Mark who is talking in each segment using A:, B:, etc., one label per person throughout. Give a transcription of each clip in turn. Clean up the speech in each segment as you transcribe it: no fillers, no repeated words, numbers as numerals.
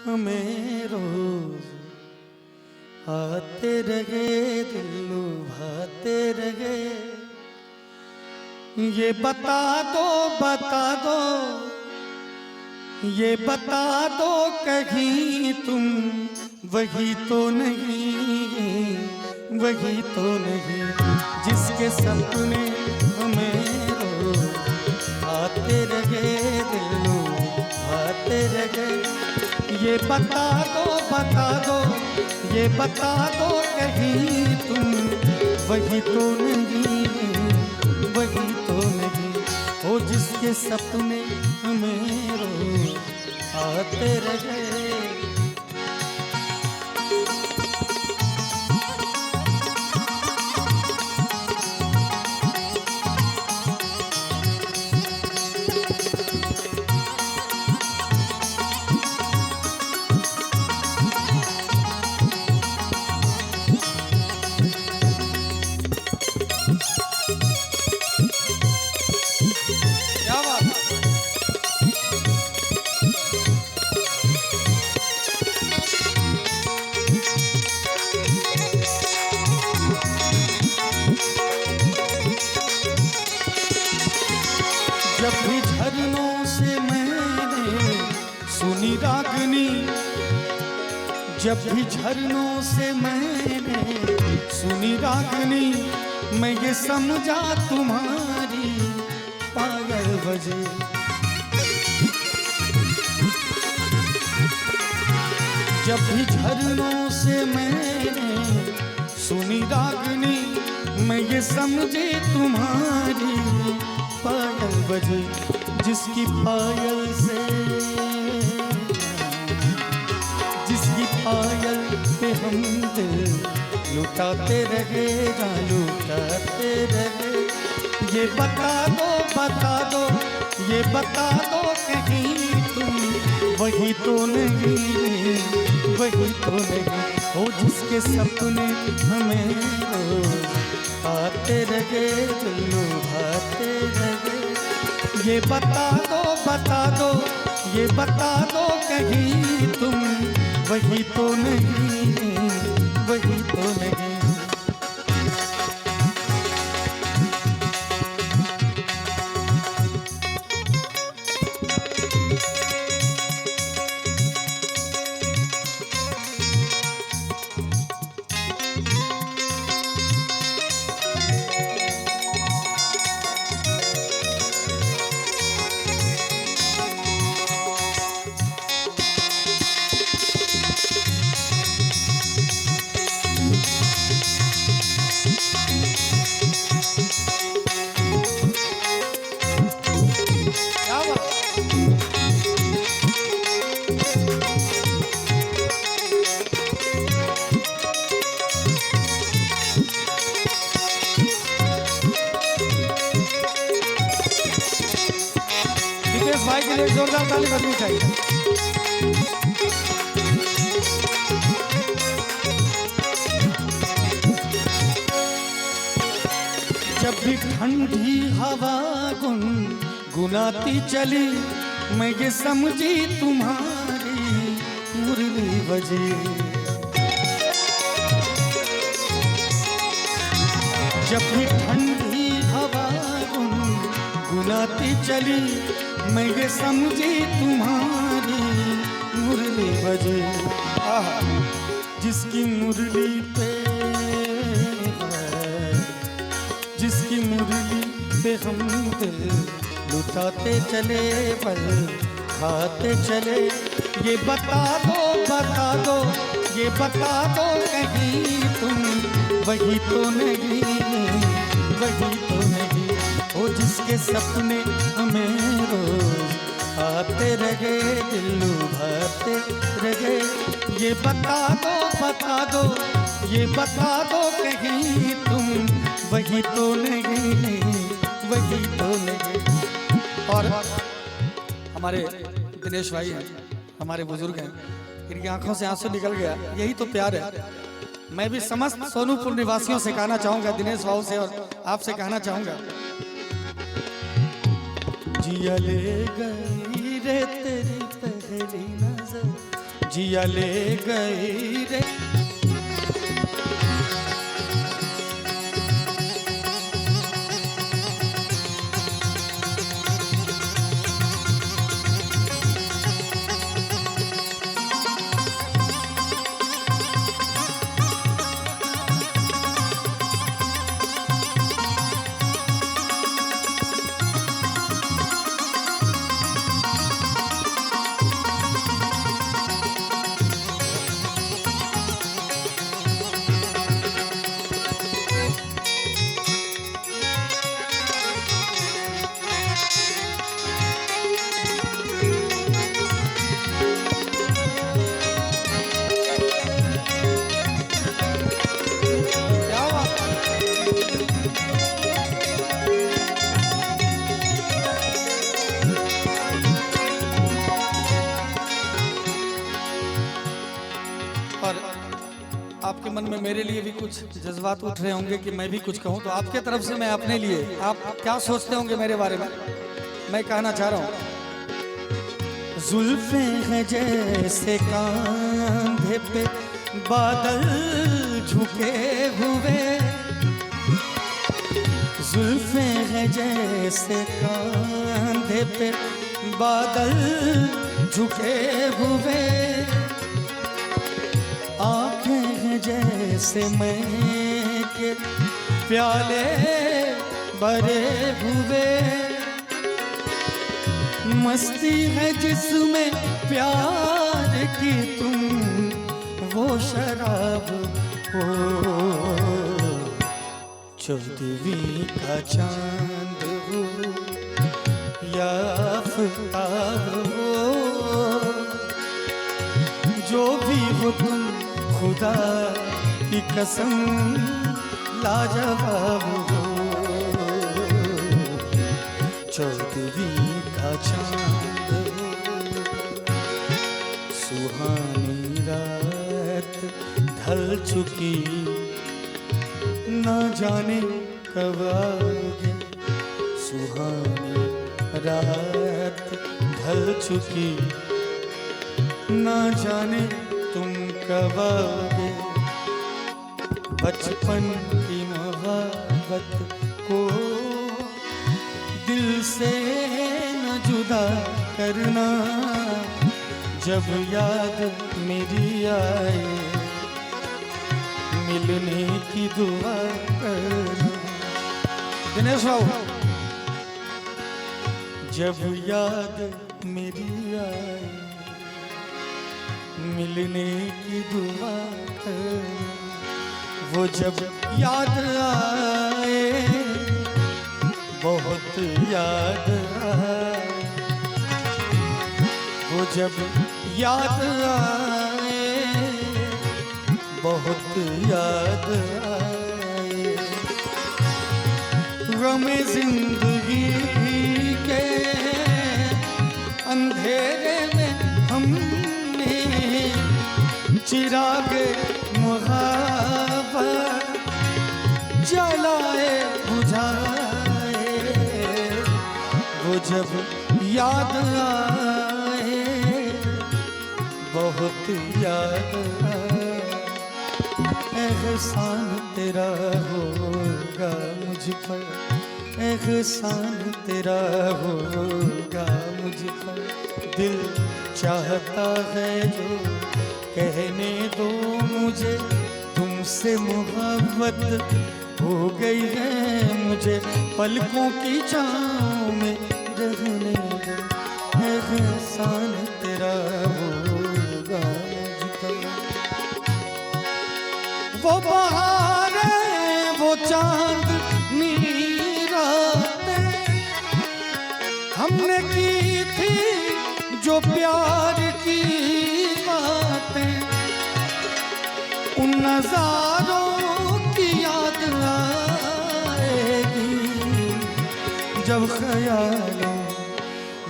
A: हमें रोज आते रहे, दिल लुभाते रहे। ये बता दो, बता दो, ये बता दो कहीं तुम वही तो नहीं, वही तो नहीं जिसके सपने हमें रोज आते रहे, दिल लुभाते रहे। ये बता दो, बता दो, ये बता दो कहीं तुम वही तो नहीं, वही तो नहीं ओ जिसके सपने हमें रोज आते रहे। जब भी झरनों से मैंने सुनी रागनी, जब भी झरनों से मैंने सुनी रागनी, मैं ये समझा तुम्हारी पायल बजे। जब भी झरनों से मैंने सुनी रागनी, मैं ये समझी तुम्हारी पायल बजे। जिसकी पायल से, जिसकी पायल पे हम दिल लुटाते रहे, लुटाते रहे। ये बता दो, बता दो, ये बता दो कहीं तुम वही तो नहीं, वही तो नहीं ओ जिसके सपने हमें रोज आते रहे, दिल लुभाते रहे। ये बता दो, बता दो, ये बता दो कहीं तुम वही तो नहीं, वही तो नहीं। भाई के लिए जोरदार ताली बजनी चाहिए। जब भी ठंडी हवा गुनगुनाती चली, मैं ये समझी तुम्हारी मुरली बजे। जब भी ठंडी हवा गुनगुनाती चली, मैं ये समझी तुम्हारी मुरली बजे। जिसकी मुरली पे, जिसकी मुरली पे हम दिल लुटाते चले, पल खाते चले। ये बता दो, बता दो, ये बता दो कहीं तुम वही तो नहीं, वही तो नहीं ओ जिसके सपने हमें रोज आते रहे, दिल लुभाते रहे। ये बता दो, बता दो, ये बता दो कहीं तुम वही तो नहीं, वही तो नहीं। और हमारे दिनेश भाई हैं, हमारे बुजुर्ग हैं, इनकी आंखों से आंसू निकल गया। यही तो प्यार है। मैं भी समस्त सोनूपुर निवासियों से कहना चाहूँगा, दिनेश भाव से और आपसे कहना चाहूँगा, जिया ले गई रे तेरी पहली नजर, जिया ले गई रे। आपके मन में मेरे लिए भी कुछ जज्बात उठ रहे होंगे कि मैं भी कुछ कहूं, तो आपके तरफ से मैं अपने लिए, आप क्या सोचते होंगे मेरे बारे में, मैं कहना चाह रहा हूं। जुल्फे हैं जैसे कांधे पे बादल झुके हुए, जुल्फे हैं जैसे कांधे पे बादल झुके हुए, आंखें हैं जैसे मैं के प्याले भरे हुए, मस्ती है जिसमें प्यार की तुम वो शराब हो, चौदहवीं का चांद हो या आफताब हो, जो भी हो तुम खुदा की कसम लाजवाब हो, चौदहवीं का चांद हो, सुहानी रात ढल चुकी ना जाने कब आओगे, सुहानी रात ढल चुकी ना जाने तुम कब आओगे, बचपन की मोहब्बत को दिल से न जुदा करना, जब याद मेरी आए मिलने की दुआ करना। दिनेश बाबू, जब याद मेरी आए मिलने की दुआ करना, वो जब याद आए बहुत याद आए, वो जब याद आए बहुत याद आए, गमे जिंदगी के अंधेरे में हमने चिराग मुहब्बत जलाए बुझाए, वो जब याद आए बहुत याद आए, एहसान तेरा होगा मुझ पर, एहसान तेरा होगा मुझ पर, दिल चाहता है जो कहने दो मुझे, तुमसे मोहब्बत हो गई है मुझे, पलकों की छाँव में रहने दो, एहसान तेरा होगा मुझ पर। वो बहारें वो चांदनी रातें हमने की थी जो प्यार की बातें, उन नजारों की याद आएगी जब ख्यालों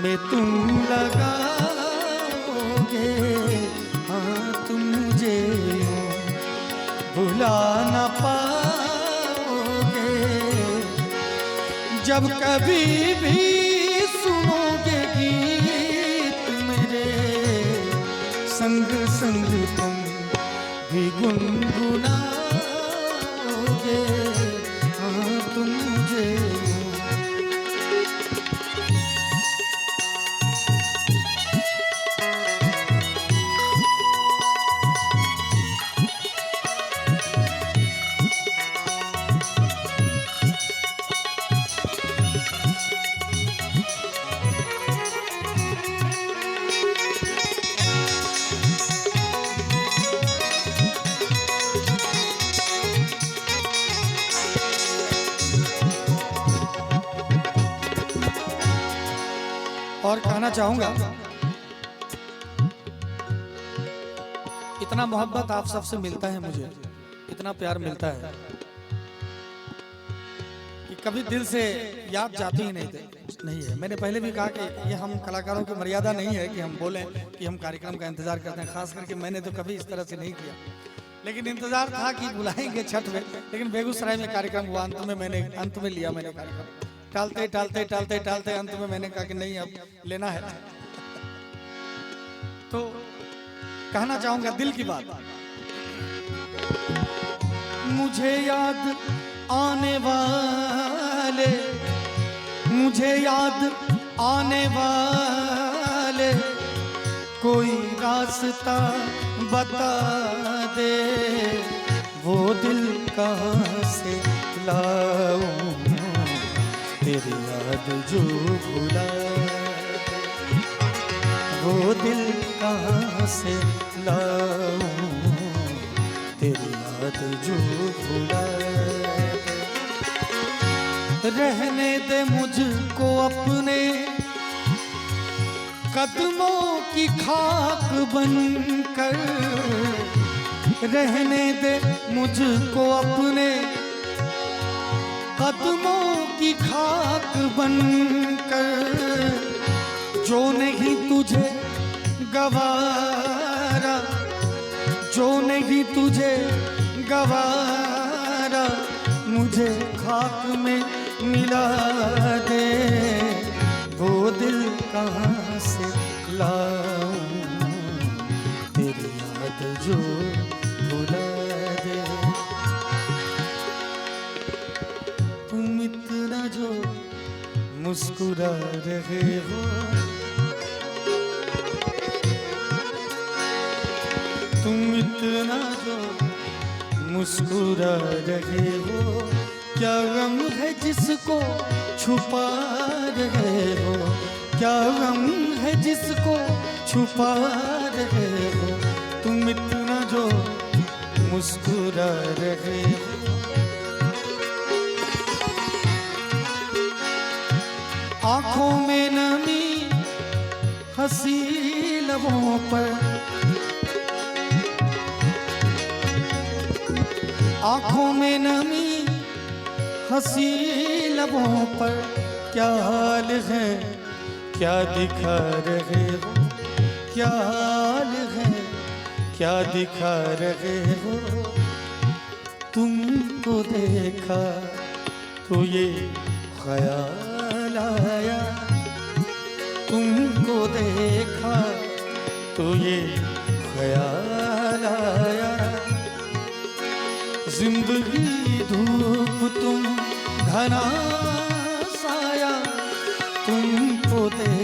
A: में तुम लगाओगे, हाँ तुम मुझे भुला न पाओगे, जब कभी भी सुनोगे गीत मेरे संग संग तुम भी गुनगुनाओगे, हाँ तुम मुझे और कहना चाहूंगा, इतना मोहब्बत आप सबसे मिलता है, मुझे इतना प्यार मिलता है कि कभी दिल से याद जाती ही नहीं है। मैंने पहले भी कहा कि ये हम कलाकारों की मर्यादा नहीं है कि हम बोलें कि हम कार्यक्रम का इंतजार करते हैं, खास करके मैंने तो कभी इस तरह से नहीं किया, लेकिन इंतजार था कि बुलाएंगे छठ में। लेकिन बेगूसराय में कार्यक्रम हुआ, अंत में लिया मैंने कार्यक्रम, टालते टालते टालते टालते अंत में मैंने कहा कि नहीं अब लेना है। तो कहना चाहूंगा दिल की बात, मुझे याद आने वाले, मुझे याद आने वाले, कोई रास्ता बता दे, वो दिल कहाँ से लाऊं, तेरी याद जो भुला, वो दिल कहाँ से लाऊं, तेरी याद जो भुला। रहने दे मुझको अपने कदमों की खाक बनकर, रहने दे मुझको अपने कदमों की खाक बनकर, जो नहीं तुझे गवारा, जो नहीं तुझे गवारा, मुझे खाक में मिला दे, वो दिल कहाँ से लाऊं, तेरी याद जो भुला दे। तुम इतना जो मुस्कुरा रहे हो, तुम इतना जो मुस्कुरा रहे हो, क्या गम है जिसको छुपा रहे हो, क्या गम है जिसको छुपा रहे हो, तुम इतना जो मुस्कुरा रहे हो। आंखों में नमी हंसी लबों पर, आंखों में नमी हंसी लबों पर, क्या हाल है क्या दिखा रहे हो, क्या हाल है क्या दिखा रहे हो, तुमको देखा तो ये ख्याल आया, तुमको देखा तो ये ख्याल आया, जिंदगी धूप तुम घना साया, तुमको देख